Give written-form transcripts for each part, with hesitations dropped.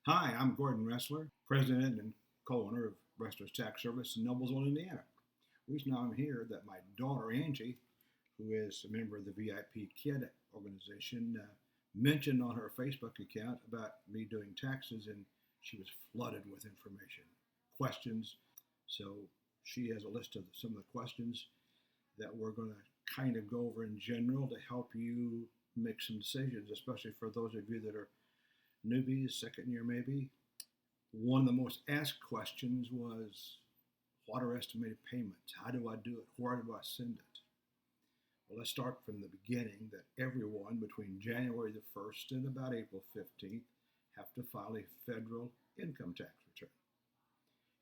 Hi, I'm Gordon Resler, President and co-owner of Resler's Tax Service in Noblesville, Indiana. The reason I'm here that my daughter Angie, who is a member of the VIPKid organization, mentioned on her Facebook account about me doing taxes, and she was flooded with information, questions. So she has a list of some of the questions that we're going to kind of go over in general to help you make some decisions, especially for those of you that are newbies, second year maybe. One of the most asked questions was, what are estimated payments? How do I do it? Where do I send it? Well, let's start from the beginning that everyone between January the 1st and about April 15th have to file a federal income tax return.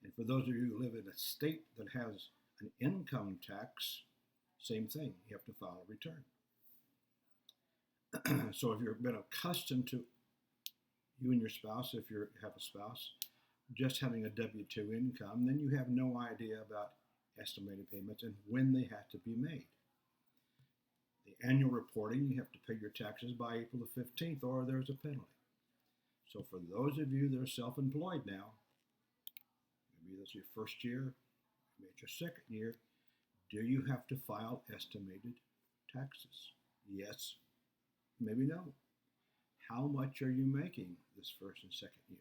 And for those of you who live in a state that has an income tax, same thing, you have to file a return. So if you've been accustomed to, you and your spouse, if you have a spouse, just having a W-2 income, then you have no idea about estimated payments and when they have to be made. The annual reporting, you have to pay your taxes by April the 15th or there's a penalty. So for those of you that are self-employed now, maybe that's your first year, maybe it's your second year, do you have to file estimated taxes? Yes, maybe no. How much are you making this first and second year?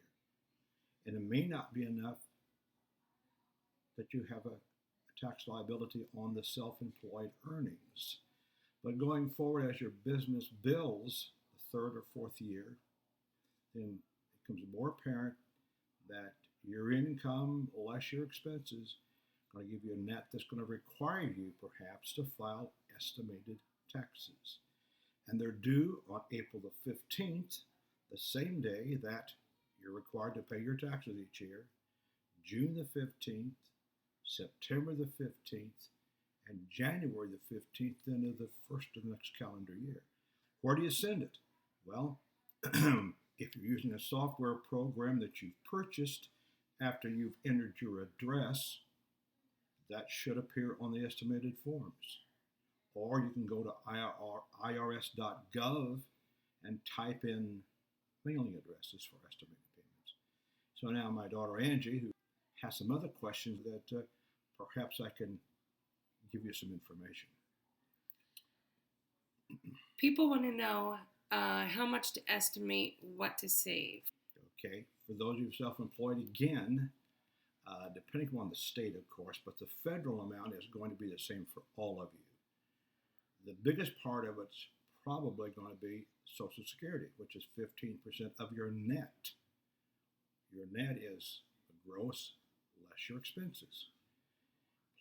And it may not be enough that you have a tax liability on the self-employed earnings. But going forward, as your business builds the third or fourth year, then it becomes more apparent that your income less your expenses are going to give you a net that's going to require you perhaps to file estimated taxes. And they're due on April the 15th, the same day that you're required to pay your taxes each year, June the 15th, September the 15th, and January the 15th, then of the first of the next calendar year. Where do you send it? Well, if you're using a software program that you've purchased after you've entered your address, that should appear on the estimated forms. Or you can go to irs.gov and type in mailing addresses for estimated payments. So now my daughter Angie, who has some other questions that perhaps I can give you some information. People want to know how much to estimate, what to save. Okay, for those of you self-employed, again, depending on the state, of course, but the federal amount is going to be the same for all of you. The biggest part of it's probably going to be Social Security, which is 15% of your net. Your net is the gross less your expenses.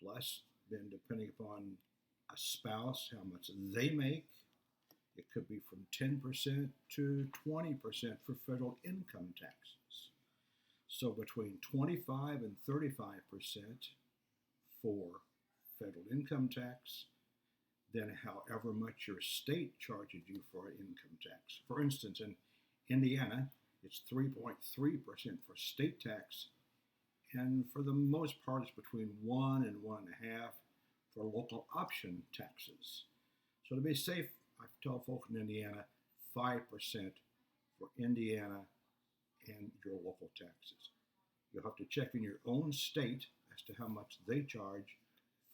Plus, then depending upon a spouse, how much they make, it could be from 10% to 20% for federal income taxes. So between 25 and 35% for federal income tax, then however much your state charges you for an income tax. For instance, in Indiana, it's 3.3% for state tax, and for the most part, it's between 1 and 1.5 for local option taxes. So to be safe, I tell folks in Indiana, 5% for Indiana and your local taxes. You'll have to check in your own state as to how much they charge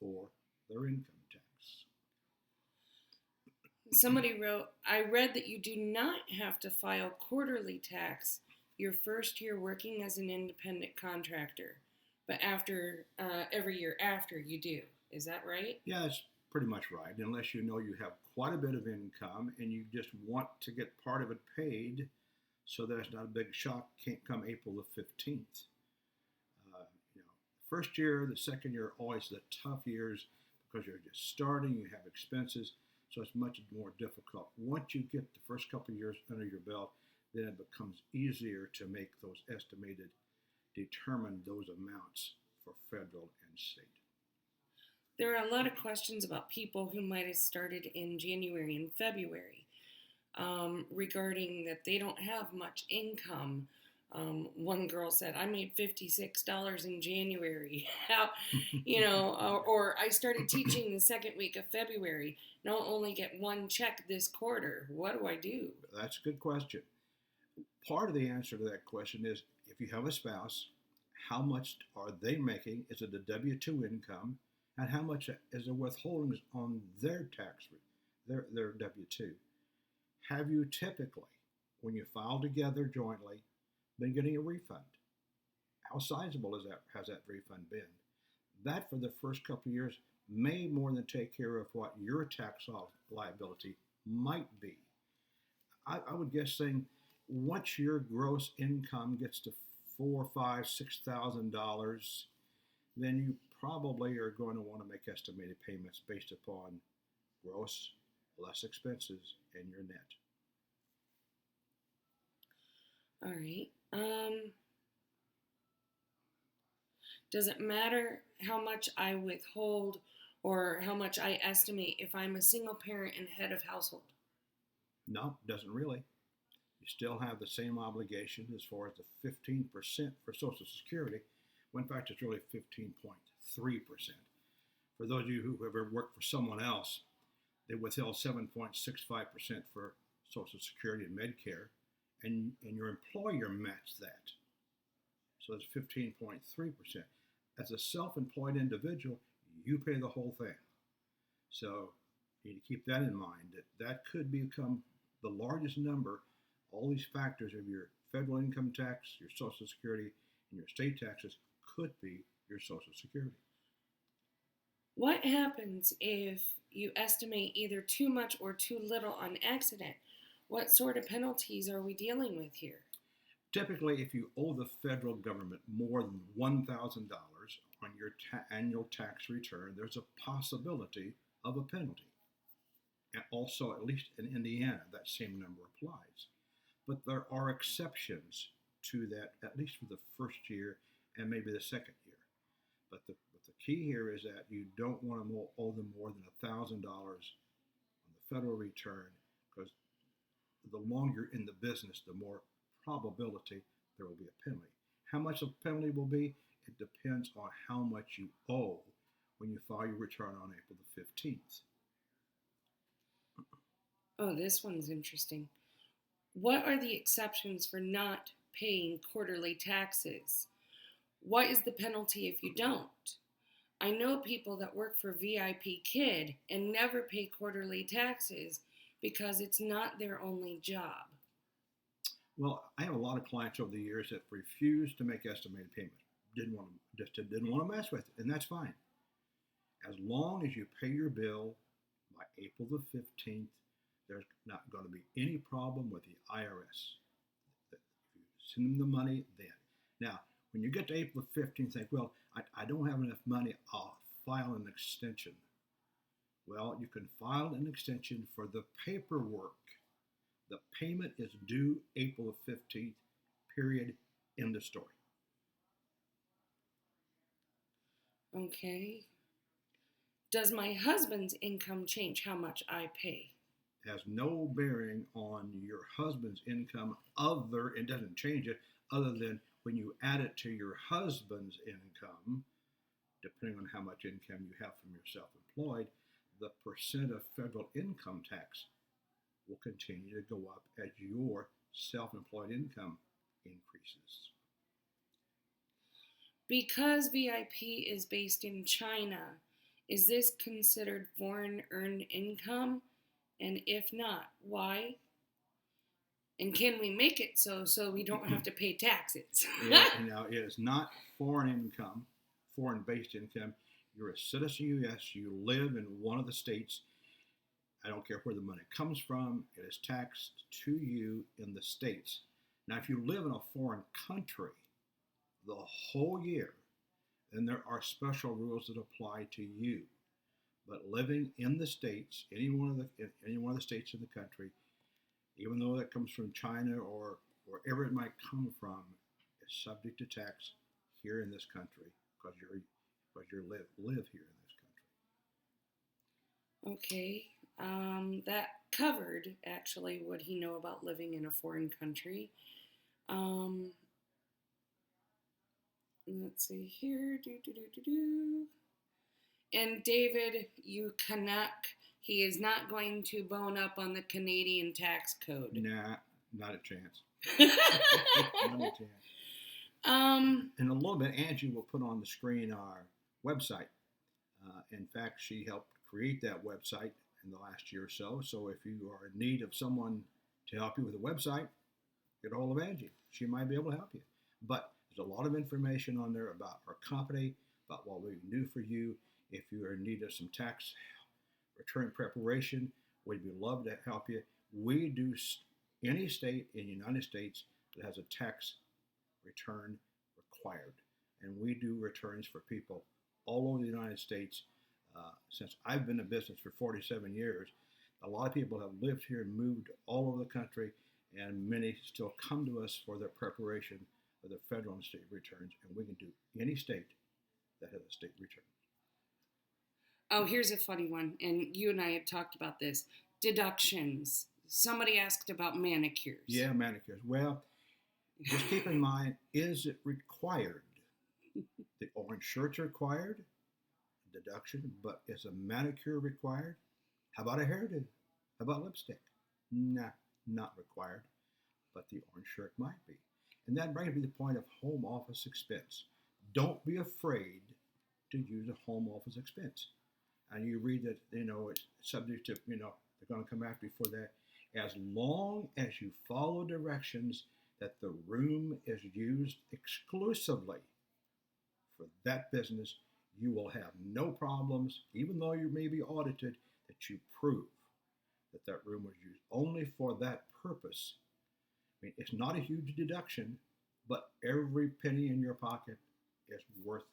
for their income tax. Somebody wrote, I read that you do not have to file quarterly tax your first year working as an independent contractor, but after every year after you do. Is that right? Yeah, that's pretty much right. Unless you know you have quite a bit of income and you just want to get part of it paid so that it's not a big shock come April the 15th. First year, the second year, always the tough years because you're just starting, you have expenses, so it's much more difficult. Once you get the first couple of years under your belt, then it becomes easier to make those determine those amounts for federal and state. There are a lot of questions about people who might have started in January and February regarding that they don't have much income. One girl said, I made $56 in January. How, or I started teaching the second week of February. Now I'll only get one check this quarter. What do I do? That's a good question. Part of the answer to that question is if you have a spouse, how much are they making? Is it a W 2 income? And how much is the withholdings on their their W 2? Have you typically, when you file together jointly, been getting a refund? How sizable has that refund been? That for the first couple of years may more than take care of what your tax liability might be. I would guess saying once your gross income gets to four, five, $6,000, then you probably are going to want to make estimated payments based upon gross less expenses and your net. All right. Does it matter how much I withhold or how much I estimate if I'm a single parent and head of household? No, doesn't really. You still have the same obligation as far as the 15% for Social Security, when in fact it's really 15.3%. For those of you who have ever worked for someone else, they withheld 7.65% for Social Security and Medicare, and your employer matched that. So it's 15.3%. As a self-employed individual, you pay the whole thing. So you need to keep that in mind, that could become the largest number. All these factors of your federal income tax, your Social Security, and your state taxes could be your Social Security. What happens if you estimate either too much or too little on accident? What sort of penalties are we dealing with here? Typically, if you owe the federal government more than $1,000 on your annual tax return, there's a possibility of a penalty. And also, at least in Indiana, that same number applies. But there are exceptions to that, at least for the first year and maybe the second year. But the key here is that you don't want to owe them more than $1,000 on the federal return, because the longer you're in the business, the more probability there will be a penalty. How much the penalty will be, it depends on how much you owe when you file your return on April the 15th. Oh, this one's interesting. What are the exceptions for not paying quarterly taxes? What is the penalty if you don't? I know people that work for VIPKid and never pay quarterly taxes because it's not their only job. Well, I have a lot of clients over the years that refused to make estimated payments. Didn't want to mess with it, and that's fine. As long as you pay your bill by April the 15th, there's not going to be any problem with the IRS. If you send them the money then. Now, when you get to April the 15th, think, well, I don't have enough money, I'll file an extension. Well, you can file an extension for the paperwork. The payment is due April the 15th, period, end of story. Okay. Does my husband's income change how much I pay? Has no bearing on your husband's income. It doesn't change it, other than when you add it to your husband's income, depending on how much income you have from your self-employed, the percent of federal income tax will continue to go up as your self-employed income increases. Because VIP is based in China, is this considered foreign earned income? And if not, why? And can we make it so we don't have to pay taxes? Yeah, now it is not foreign income, foreign-based income. You're a citizen of the U.S. You live in one of the states. I don't care where the money comes from. It is taxed to you in the states. Now, if you live in a foreign country the whole year, then there are special rules that apply to you. But living in the states, any one of the states in the country, even though that comes from China or wherever it might come from, is subject to tax here in this country because you live here in this country. Okay. That covered actually what he know about living in a foreign country. Let's see here. And David, you Canuck, he is not going to bone up on the Canadian tax code. Nah, not a chance. Money to have. um, In a little bit, Angie will put on the screen our website. In fact, she helped create that website in the last year or so. So if you are in need of someone to help you with a website, get a hold of Angie. She might be able to help you. But there's a lot of information on there about our company, about what we can do for you. If you are in need of some tax return preparation, we'd be love to help you. We do any state in the United States that has a tax return required. And we do returns for people all over the United States. Since I've been in business for 47 years, a lot of people have lived here and moved all over the country, and many still come to us for their preparation of their federal and state returns, and we can do any state that has a state return. oh, here's a funny one, and you and I have talked about this. Deductions. Somebody asked about manicures. Yeah, manicures. Well, just keep in mind, is it required? The orange shirt's required, deduction, but is a manicure required? How about a hairdo? How about lipstick? Nah, not required, but the orange shirt might be. And that brings me to the point of home office expense. Don't be afraid to use a home office expense. And you read that, it's subject to, they're going to come after you for that. As long as you follow directions that the room is used exclusively for that business, you will have no problems, even though you may be audited, that you prove that that room was used only for that purpose. I mean, it's not a huge deduction, but every penny in your pocket is worth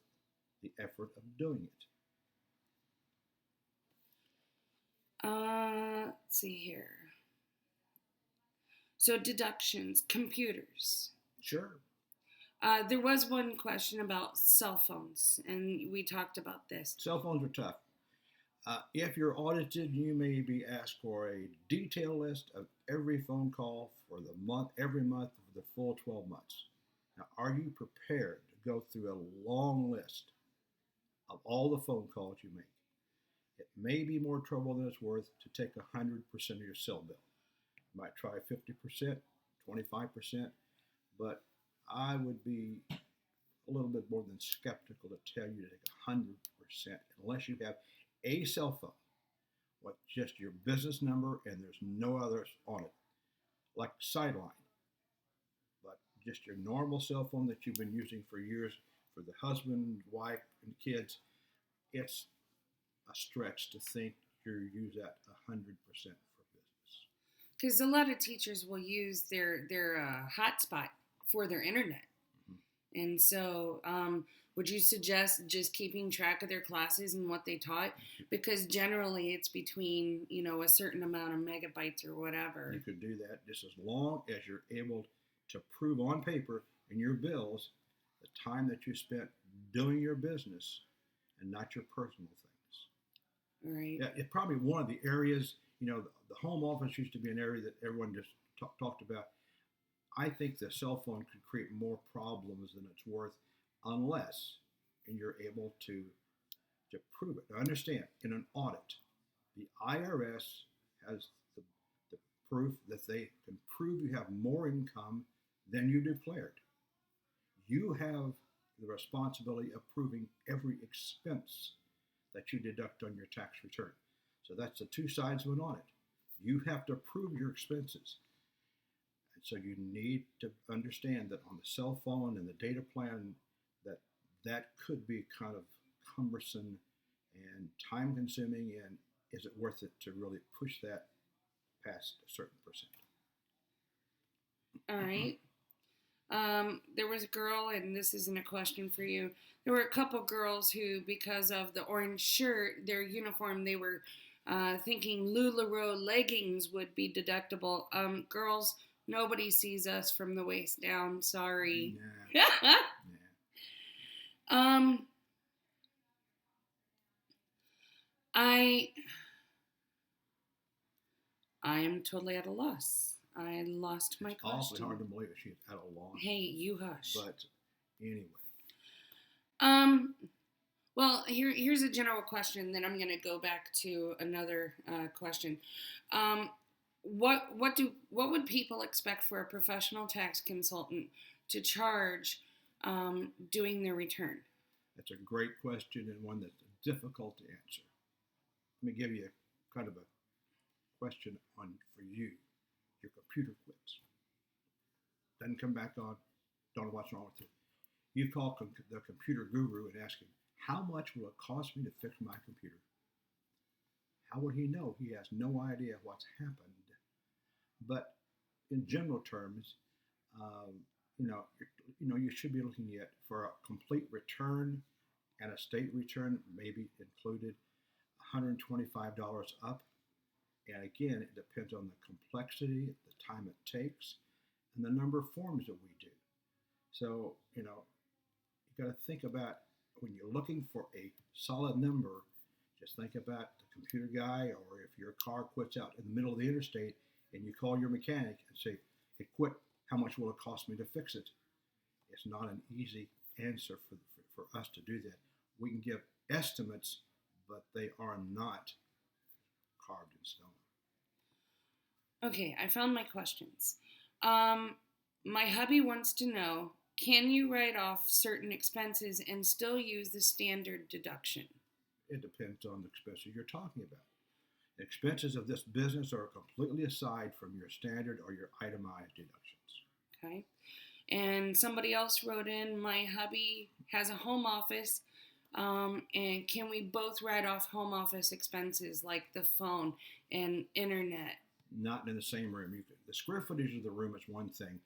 the effort of doing it. Let's see here. So deductions, computers. Sure. There was one question about cell phones, and we talked about this. Cell phones are tough. If you're audited, you may be asked for a detailed list of every phone call for the month, every month for the full 12 months. Now, are you prepared to go through a long list of all the phone calls you make? It may be more trouble than it's worth to take 100% of your cell bill. You might try 50%, 25%, but I would be a little bit more than skeptical to tell you to take 100% unless you have a cell phone with just your business number and there's no others on it, like Sideline, but just your normal cell phone that you've been using for years for the husband, wife, and kids. It's a stretch to think you use that 100% for business. Because a lot of teachers will use their hotspot for their internet. Mm-hmm. And so would you suggest just keeping track of their classes and what they taught? Because generally it's between, a certain amount of megabytes or whatever. You could do that just as long as you're able to prove on paper in your bills the time that you spent doing your business and not your personal things. Right. Yeah, it's probably one of the areas, the home office used to be an area that everyone just talked about. I think the cell phone could create more problems than it's worth unless and you're able to prove it. Now understand, in an audit, the IRS has the proof that they can prove you have more income than you declared. You have the responsibility of proving every expense that you deduct on your tax return. So that's the two sides of an audit. You have to prove your expenses. And so you need to understand that on the cell phone and the data plan that could be kind of cumbersome and time consuming, and is it worth it to really push that past a certain percent? All right. There was a girl, and this isn't a question for you. There were a couple girls who, because of the orange shirt, their uniform, they were thinking LuLaRoe leggings would be deductible. Girls, nobody sees us from the waist down. Sorry. Nah. Nah. I am totally at a loss. I lost my question. It's awfully hard to believe she's at a loss. Hey, you hush. But anyway. Well, here's a general question. Then I'm going to go back to another question. what would people expect for a professional tax consultant to charge doing their return? That's a great question and one that's difficult to answer. Let me give you kind of a question on for you. Your computer quits, doesn't come back on. Don't know what's wrong with it. You call the computer guru and ask him, how much will it cost me to fix my computer? How would he know? He has no idea what's happened. But in general terms, um, you should be looking at for a complete return and a state return, maybe included, $125 up. And again, it depends on the complexity, the time it takes, and the number of forms that we do. So, you got to think about when you're looking for a solid number, just think about the computer guy, or if your car quits out in the middle of the interstate and you call your mechanic and say, it quit, how much will it cost me to fix it? It's not an easy answer for us to do that. We can give estimates, but they are not carved in stone. Okay, I found my questions. My hubby wants to know, can you write off certain expenses and still use the standard deduction? It depends on the expenses you're talking about. The expenses of this business are completely aside from your standard or your itemized deductions. Okay. And somebody else wrote in, my hubby has a home office, and can we both write off home office expenses like the phone and internet? Not in the same room. The square footage of the room is one thing,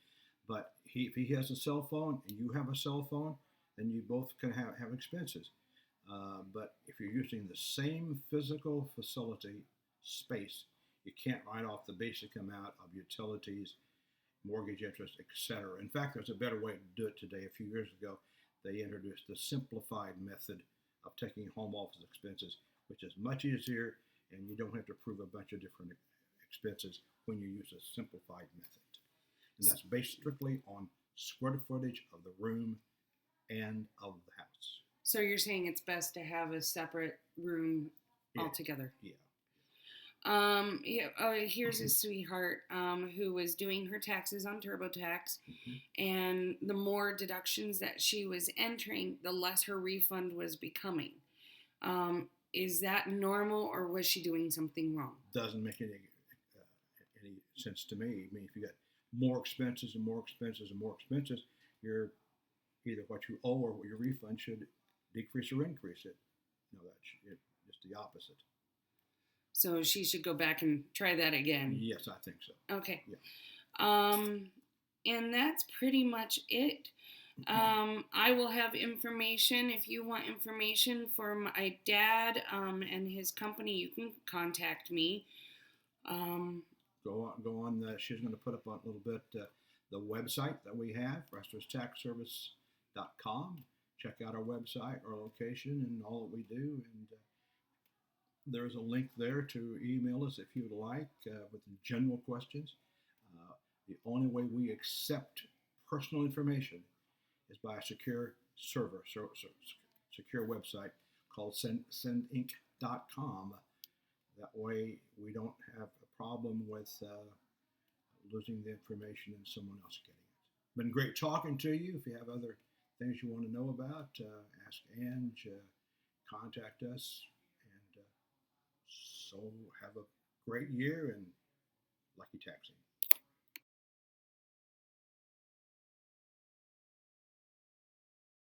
but if he has a cell phone and you have a cell phone, then you both can have expenses. But if you're using the same physical facility space, you can't write off the basic amount of utilities, mortgage interest, etc. In fact, there's a better way to do it today. A few years ago, they introduced the simplified method of taking home office expenses, which is much easier, and you don't have to prove a bunch of different expenses when you use a simplified method. And that's based strictly on square footage of the room and of the house. So you're saying it's best to have a separate room altogether? Yeah. Here's a sweetheart who was doing her taxes on TurboTax, and the more deductions that she was entering, the less her refund was becoming. Is that normal, or was she doing something wrong? Doesn't make any sense to me. I mean, if you got more expenses and more expenses and more expenses, you're either what you owe or your refund should decrease or increase it. That's just the opposite. So she should go back and try that again. Yes, I think so. Okay. Yeah. And that's pretty much it. I will have information. If you want information for my dad and his company, you can contact me. Go on. She's going to put up a little bit the website that we have, ReslersTaxService.com. Check out our website, our location, and all that we do. And there's a link there to email us if you would like with general questions. The only way we accept personal information is by a secure server, secure website called sendinc.com. That way we don't have a problem with losing the information and someone else getting it. Been great talking to you. If you have other things you want to know about, ask Ange, contact us, and so have a great year and lucky taxing.